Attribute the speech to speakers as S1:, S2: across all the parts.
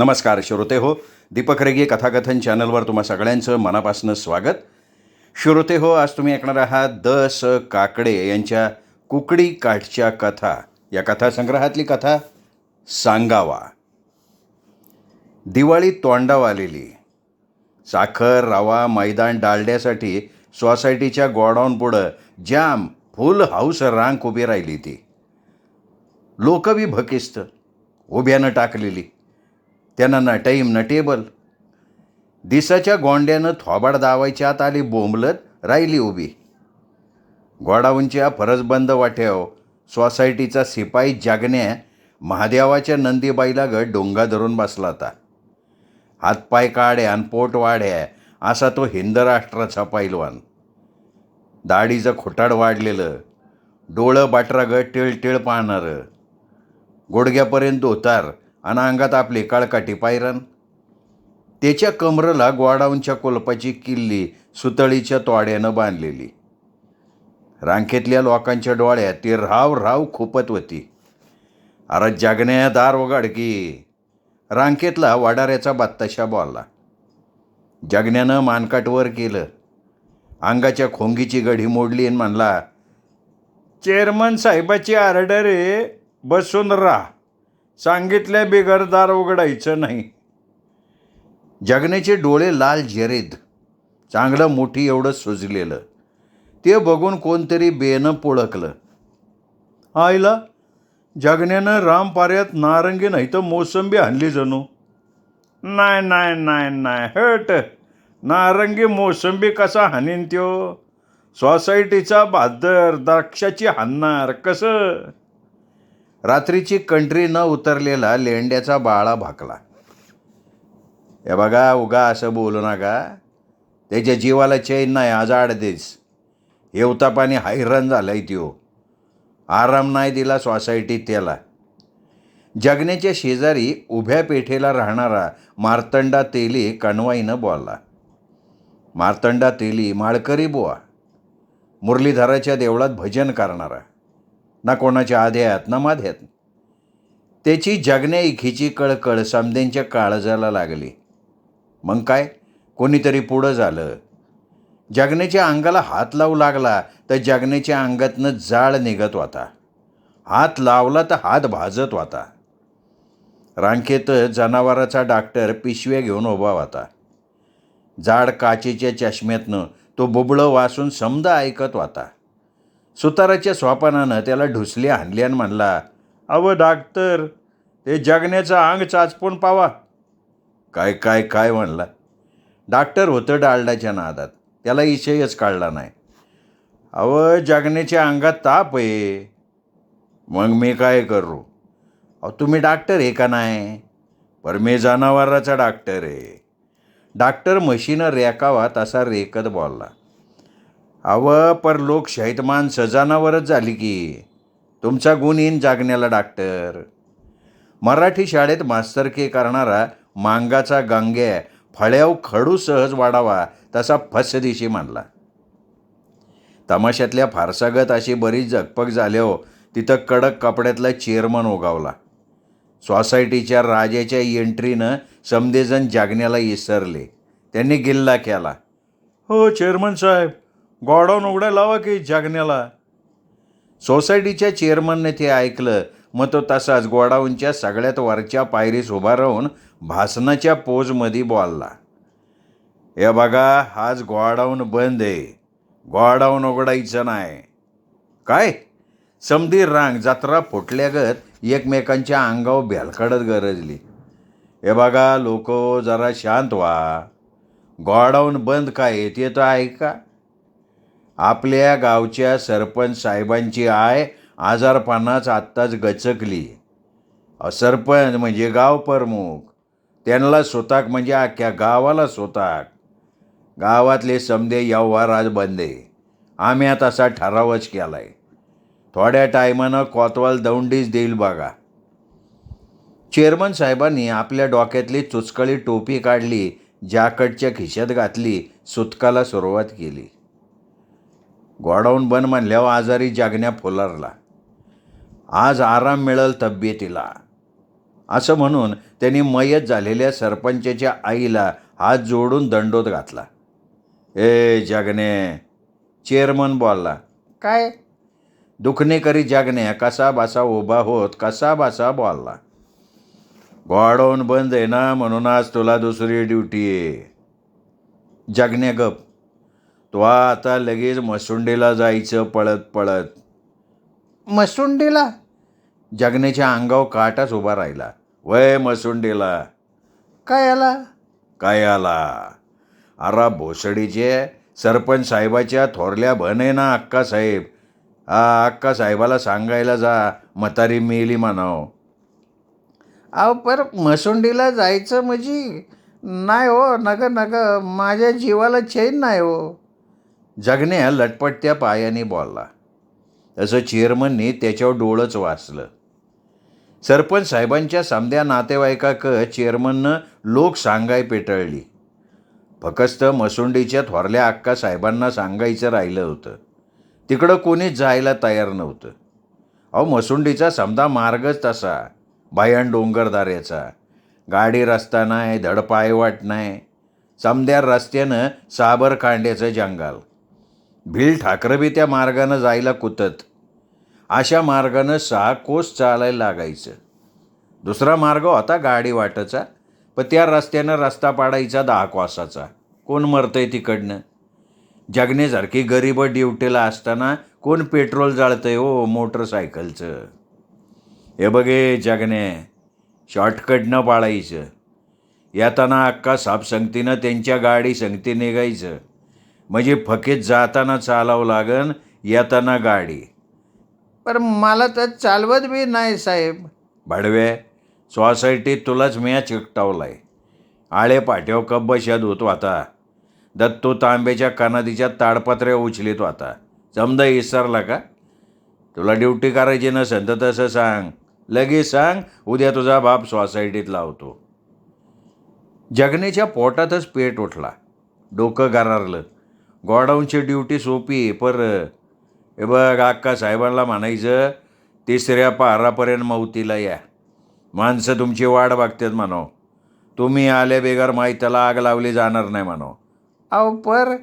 S1: नमस्कार श्रोते हो. दीपक रेगे कथाकथन चॅनलवर तुम्हा सगळ्यांचं मनापासून स्वागत. श्रोते हो, आज तुम्ही ऐकणार आहात द.स. काकडे यांच्या कुकडी काठच्या कथा या कथासंग्रहातली कथा सांगावा. दिवाळी तोंडावर आलेली. साखर, रवा, मैदान डालड्यासाठी सोसायटीच्या गोडाऊन पुढं जाम फुल हाऊस रांग उभी राहिली. ती लोक बी भकिस्त उभ्यानं टाकलेली. त्यांना न टाईम न टेबल. दिसाच्या गोंड्यानं थोबाड दावायच्या आत आली बोंबलत राहिली उभी. गोडाऊनच्या फरसबंद वाट्यावर सोसायटीचा शिपाई जागण्या महादेवाच्या नंदीबाईला डोंगा धरून बसला होता. हातपाय काढ्या आणि पोट वाढ्या असा तो हिंद राष्ट्राचा पैलवान. दाढीचं खोटाड वाढलेलं, डोळं बाटरा टिळटिळ पाहणारं, गुडघ्यापर्यंत धोतार आणि अंगात आपली काळकाटी पायरण. त्याच्या कमरेला गोडाऊनच्या कुलपाची किल्ली सुतळीच्या तोड्यानं बांधलेली. रांकेतल्या लोकांच्या डोळ्यात ती राव राव खुपत होती. अरे जागण्या, दार उघड की, रांकेतला वडाऱ्याचा बत्ताशा बोलला. जगण्यानं मानकाटवर केलं, अंगाच्या खोंगीची गढी मोडली आणि म्हणला, चेअरमन साहेबाची ऑर्डर आहे, बसून राहा, सांगितल्या बिगर दार उघडायचं नाही. जगण्याचे डोळे लाल जरेद, चांगलं मोठी एवढं सुजलेलं. ते बघून कोणतरी बेनं पुळकलं. आईला, जगण्यानं रामपाऱ्यात नारंगी नाही तर मोसंबी आणली जणू. नाही नाही नाही नाही हट, नारंगी मोसंबी कसा हाणीन त्यो? सोसायटीचा भादर द्राक्षाची हाणणार कसं? रात्रीची कंट्री न उतरलेला लेंड्याचा बाळा भाकला. हे बघा, उगा असं बोलू नका. त्याच्या जीवाला चैन नाही, आज 8 दिवस येवतापाने हैराण झालाय त्यो. आराम नाही दिला सोसायटीत त्याला. जगण्याच्या शेजारी उभ्या पेठेला राहणारा मार्तंडा तेली कणवाईनं बोलला. मार्तंडा तेली माळकरी बुवा, मुरलीधराच्या देवळात भजन करणारा, ना कोणाच्या आध्यात ना माध्यात. त्याची जगण्या इखीची कळकळ समद्यांच्या काळजाला लागली. मग काय, कोणीतरी पुढं झालं. जगण्याच्या अंगाला हात लावू लागला तर जगण्याच्या अंगातनं जाळ निघत होता. हात लावला तर हात भाजत होता. रांकेत जनावराचा डॉक्टर पिशव्या घेऊन उभा होता. जाड काचेच्या चष्म्यातनं तो बुबळं वासून समद ऐकत होता. सुताराच्या सोपानानं त्याला ढुसली हाणली आणि म्हणला, अव डॉक्टर, ते जगण्याचं अंग चाचपून पावा. काय काय काय म्हणला. डॉक्टर होतं डालडाच्या नादात, त्याला इशयच काढला नाही. अव जगण्याच्या अंगात ताप आहे. मग मी काय करू? अहो तुम्ही डॉक्टर आहे का नाही? पर मी जनावराचा डॉक्टर आहे. डॉक्टर म्हशीनं रेकावा तसा रेकत बोलला. अव पर लोकशाहीत माणसं जनावरच झाली की. तुमचा गुण येईन जागण्याला डॉक्टर. मराठी शाळेत मास्तरकी करणारा मांगाचा गांग्या फळ्याव खडू सहज वाढावा तसा फसदिशी मानला. तमाशातल्या फारसागत अशी बरीच झगपग झाल्यावर तिथं कडक कपड्यातला चेअरमन उगावला. सोसायटीच्या राजाच्या एंट्रीनं समदेजण जागण्याला इसरले. त्यांनी गिल्ला केला, हो चेअरमन साहेब, गोडाऊन उघडायला लावा की जागण्याला. सोसायटीच्या चेअरमनने ते ऐकलं. मग तो तसाच गोडाऊनच्या सगळ्यात वरच्या पायरीस उभा राहून भाषणाच्या पोजमध्ये बोलला, हे बघा, आज गोडाऊन बंद आहे, गोडाऊन उघडायचं नाही. काय? समधी रांग जत्रा फुटल्यागत एकमेकांच्या अंगावर भेलकडत गरजली. हे बघा लोको, जरा शांत व्हा. गोडाऊन बंद काय ते तर ऐका. आपल्या गावच्या सरपंच साहेबांची आय आजारपणाच आत्ताच गचकली. सरपंच म्हणजे गाव प्रमुख, त्यांना सोताक म्हणजे अख्ख्या गावाला सोताक. गावातले समदे व्यवहार आज बंद आहे. आम्ही आता असा ठरावच केला आहे. थोड्या टायमानं कोतवाल दौंडीच देईल बघा. चेअरमन साहेबांनी आपल्या डोक्यातली चुचकळी टोपी काढली, जॅकेटच्या खिशात घातली, सुतकाला सुरुवात केली. गोडाऊन बंद म्हणल्यावर आजारी जागण्या फुलरला. आज आराम मिळेल तब्येतीला. असं म्हणून त्यांनी मयत झालेल्या सरपंचाच्या आईला हात जोडून दंडोत घातला. ए जगणे, चेअरमन बोलला. काय? दुखणेकरी जगण्या कसा बसा उभा होत कसा बसा बोलला. गोडाऊन बंद आहे ना, म्हणून आज तुला दुसरी ड्युटी आहे. जगण्या गप. तो आता लगेच मसुंडीला जायचं पळत पळत. मसुंडीला? जगण्याच्या अंगावर काटाच उभा राहिला. वय मसुंडीला. काय आला? काय आला? अरा भोसडीचे सरपंच साहेबाच्या थोरल्या बन आहे ना अक्कासाहेब. अक्कासाहेबाला सांगायला जा म्हातारी मेली म्हणाव. अहो पर मसुंडीला जायचं म्हणजे नाही हो, नग नग, माझ्या जीवाला चैन नाही हो. जगण्या लटपटत्या पायाने बोलला. असं चेअरमनने त्याच्यावर डोळंच वाचलं. सरपंच साहेबांच्या समध्या नातेवाईकाक चेअरमननं लोक सांगाय पेटळली. फकस्त मसुंडीच्या थोरल्या अक्कासाहेबांना सांगायचं राहिलं होतं. तिकडं कोणीच जायला तयार नव्हतं. अहो मसुंडीचा समधा मार्गच तसा, भयान डोंगरदाऱ्याचा. गाडी रस्ता नाही, धड पायवाट नाही. समध्या रस्त्यानं साबरकांड्याचं जंगल. भील ठाकरं बी त्या मार्गानं जायला कुतत. अशा मार्गानं 6 कोस चालायला लागायचं. दुसरा मार्ग होता गाडी वाटाचा, पण त्या रस्त्यानं रस्ता पाडायचा 10 कोसाचा. कोण मरतंय तिकडनं? जगण्यासारखी गरीब ड्युटीला असताना कोण पेट्रोल जाळतंय हो मोटरसायकलचं? हे बघे जगणे, शॉर्टकटनं पाळायचं. येताना अक्का साप संगतीनं त्यांच्या गाडी संगती निघायचं. म्हणजे फकीत जाताना चालावं लागन, येताना गाडी. पण मला तर चालवत बी नाही साहेब. भाडव्या, सोसायटीत तुलाच म्या चिकटावलाय. आळे पाट्याव कप बशात होतो आता. दत्तू तांब्याच्या कनादीच्या ताडपत्र्या उचलीत होता. समजा विसरला का? तुला ड्युटी करायची नसेल तर तसं सांग. लगेच सांग, उद्या तुझा बाप सोसायटीत लावतो. जगण्याच्या पोटातच पेट उठला. डोकं गारारलं. गोडाऊनची ड्युटी सोपी, पर हे बघ अक्का साहेबांना म्हणायचं 3ऱ्या पहारापर्यंत मौतीला या. माणसं तुमची वाट बघतात म्हणाव. तुम्ही आले बेगर माहित्याला आग लावली जाणार नाही म्हणाव. अहो पर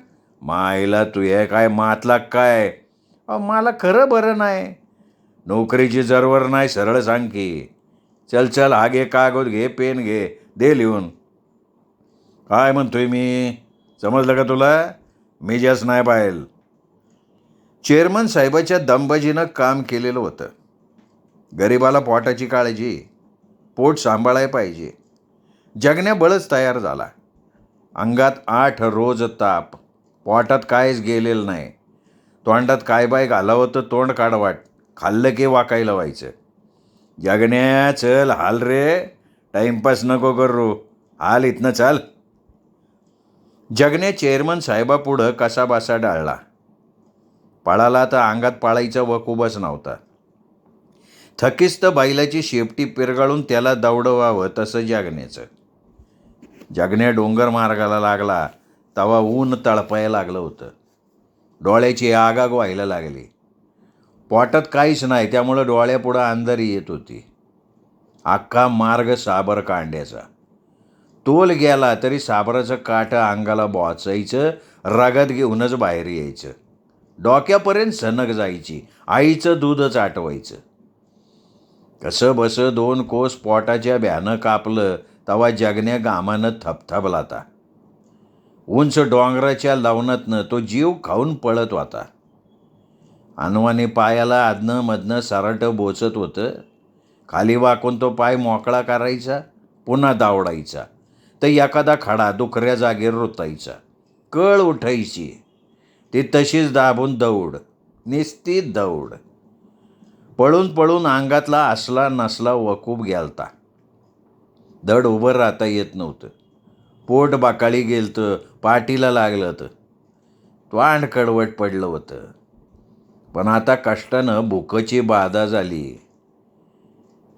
S1: माईला तू हे काय मातला काय? अहो मला खरं बरं नाही. नोकरीची जरवर नाही, सरळ सांग की. चल चल, हा घे कागद, घे पेन, घे, दे लिहून. काय म्हणतोय मी, समजलं का तुला? मी जास्त नाही पाहिल. चेअरमन साहेबाच्या दमबाजीनं काम केलेलं होतं. गरिबाला पोटाची काळजी, पोट सांभाळाय पाहिजे. जगण्या बळच तयार झाला. अंगात 8 रोज ताप. पोटात काहीच गेलेलं नाही. तोंडात काय बाय घालावं तर तोंड काढवाट. खाल्लं की वाकायला व्हायचं. जगण्या चल हाल रे, टाईमपास नको करू, हाल इथनं चाल. जगण्या चेअरमन साहेबापुढं कसा बसा डाळला. पळाला तर अंगात पाळायचा वकूबच नव्हता. थकिस्त बैलाची शेपटी पिरगाळून त्याला दौडवावं तसं जगण्याचं. जगण्या डोंगर मार्गाला लागला तवा ऊन तळपायला लागलं होतं. डोळ्याची आगाग व्हायला लागली. पोटात काहीच नाही, त्यामुळं डोळ्यापुढं अंधारी येत होती. अख्खा मार्ग साबर कांड्याचा. तोल गेला तरी साबराचं काठं अंगाला बोचायचं, रगत घेऊनच बाहेर यायचं. डोक्यापर्यंत सनक जायची. आईचं दूधच आटवायचं. कसं बस 2 कोस पोटाच्या भ्यानं कापलं तवा जगण्या घामानं थपथपला होता. उंच डोंगराच्या लवणातनं तो जीव खाऊन पळत होता. अनवानी पायाला आदनं मधनं सराटं बोचत होतं. खाली वाकून तो पाय मोकळा करायचा, पुन्हा दावडायचा, तर एखादा खडा दुखऱ्या जागेवर रोतायचा. कळ उठायची. ती तशीच दाबून दौड, निस्ती दौड. पळून पळून अंगातला असला नसला वकूब गेलता. धड उभं राहता येत नव्हतं. पोट बाकाळी गेलतं, पाठीला लागलं तर तोंड कडवट पडलं होतं. पण आता कष्टानं भुकची बाधा झाली.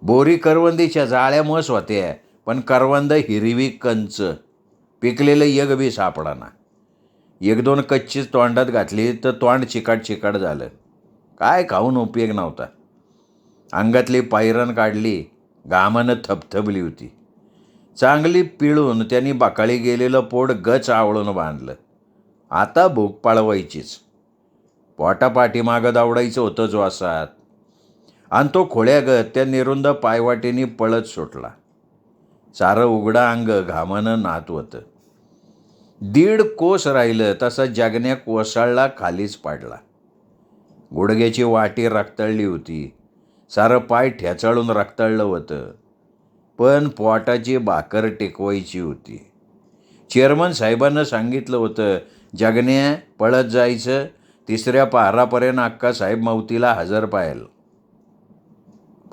S1: बोरी करवंदीच्या जाळ्या मस होत्या, पण करवंद हिरवी कंच. पिकलेलं यग बी सापडाना. 1-2 कच्चीच तोंडात घातली तर तोंड चिकाट चिकाट झालं. काय खाऊन उपयोग नव्हता. अंगातली पायरण काढली, घामानं थबथबली होती. चांगली पिळून त्यांनी बाकाळी गेलेलं पोट गच आवळून बांधलं. आता भूक पाळवायचीच. पोटापाठीमागं दावडायचं होतं ज्वासात. आणि तो खोळ्यागत त्या निरुंद पायवाटेनी पळत सुटला. सारं उघडं अंग घामानं नाहत होतं. 1.5 कोस राहिलं तसा जगण्या कोसळला, खालीच पडला. गुडघ्याची वाटी रक्तळली होती. सारं पाय ठेचाळून रक्तळलं होतं. पण पोटाची भाकर टेकवायची होती. चेअरमन साहेबांनं सांगितलं होतं, जगण्या पळत जायचं, 3ऱ्या पहारापर्यंत अक्कासाहेब मौतीला हजर पाहेल.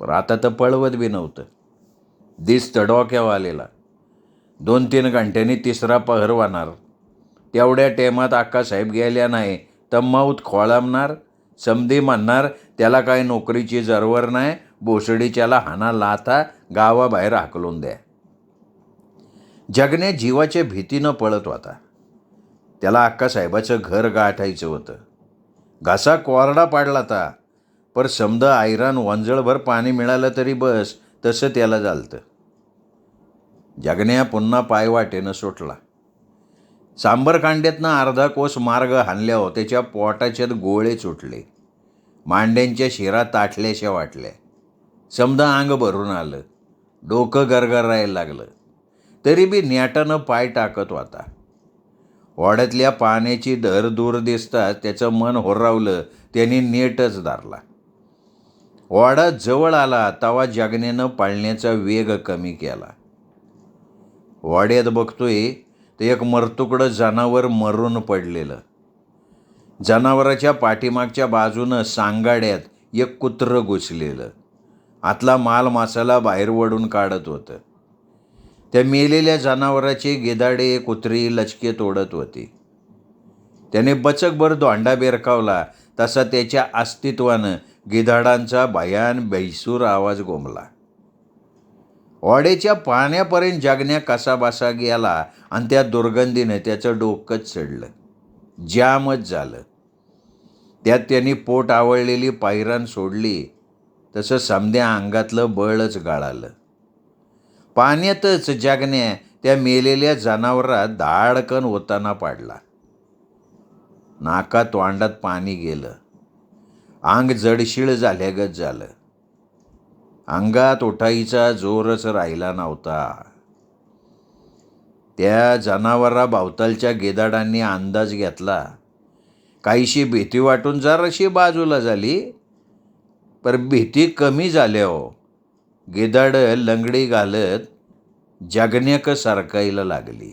S1: पण आता तर पळवत बी नव्हतं. दिसतं डोक्यावालेला 2-3 घंट्यांनी 3रा पहर वाहणार. तेवढ्या टेमात अक्कासाहेब गेल्या नाही तर मौत खोळंबणार. समधी म्हणणार त्याला काय नोकरीची जरवर नाही, भोसडीच्याला हाना लाथा, गावाबाहेर हाकलून द्या. जगण्या जीवाच्या भीतीनं पळत होता. त्याला अक्कासाहेबाचं घर गाठायचं होतं. घासा कोरडा पाडला होता. पर समद आयरान वंजळभर पाणी मिळालं तरी बस, तसं त्याला झालतं. जगण्या पुन्हा पायवाटेनं सुटला. सांबरकांड्यातनं अर्धा कोस मार्ग हाणल्यावर त्याच्या पोटाच्यात गोळे सुटले. मांड्यांच्या शिरा ताटल्याशा वाटल्या. समद अंग भरून आलं. डोकं गरगरायला लागलं. तरी बी नेटानं पाय टाकत होता. ओढ्यातल्या पाण्याची धर दूर दिसताच त्याचं मन होरावलं. त्यांनी नेटच धरला. ओढा जवळ आला तवा जगण्यानं पळण्याचा वेग कमी केला. ओढ्यात बघतोय तर एक मरतुकडं जनावर मरून पडलेलं. जनावराच्या पाठीमागच्या बाजूनं सांगाड्यात एक कुत्रं घुसलेलं. आतला माल मसाला बाहेर ओढून काढत होतं. त्या मेलेल्या जनावराचे गिधाडे कुत्री लचके तोडत होती. त्याने बचकभर दोंडा बेरकावला तसा त्याच्या अस्तित्वानं गिधाडांचा भयान बैसूर आवाज घुमला. ओढ्याच्या पाण्यापर्यंत जगण्या कसाबसा गेला आणि त्या दुर्गंधीनं त्याचं डोकंच चढलं. जामच झालं. त्यात त्यांनी पोट आवळलेली पायरान सोडली तसं समद्या अंगातलं बळच गाळालं. पाण्यातच जगण्या त्या मेलेल्या जनावरात धाडकन होताना पाडला. नाका तोंडात पाणी गेलं. अंग जडशीळ झाल्यागत झालं. अंगात उठायचा जोरच राहिला नव्हता. त्या जनावराभोवतालच्या गिधाडांनी अंदाज घेतला. काहीशी भीती वाटून जराशी बाजूला झाली. पर भीती कमी झाल्यावर गिधाडं लंगडी घालत जगण्याक सरकायला लागली.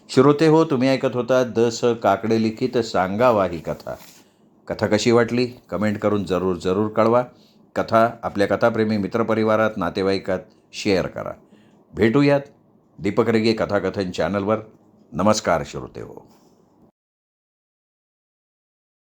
S1: श्रोते हो, तुम्ही ऐकत होता द काकडे लिखित सांगावा ही कथा. कथा कशी वाटली कमेंट करून जरूर कळवा. कथा आपल्या कथाप्रेमी मित्रपरिवारात, नातेवाईकात शेअर करा. भेटूयात दीपक रेगे कथाकथन चॅनलवर. नमस्कार श्रोते हो.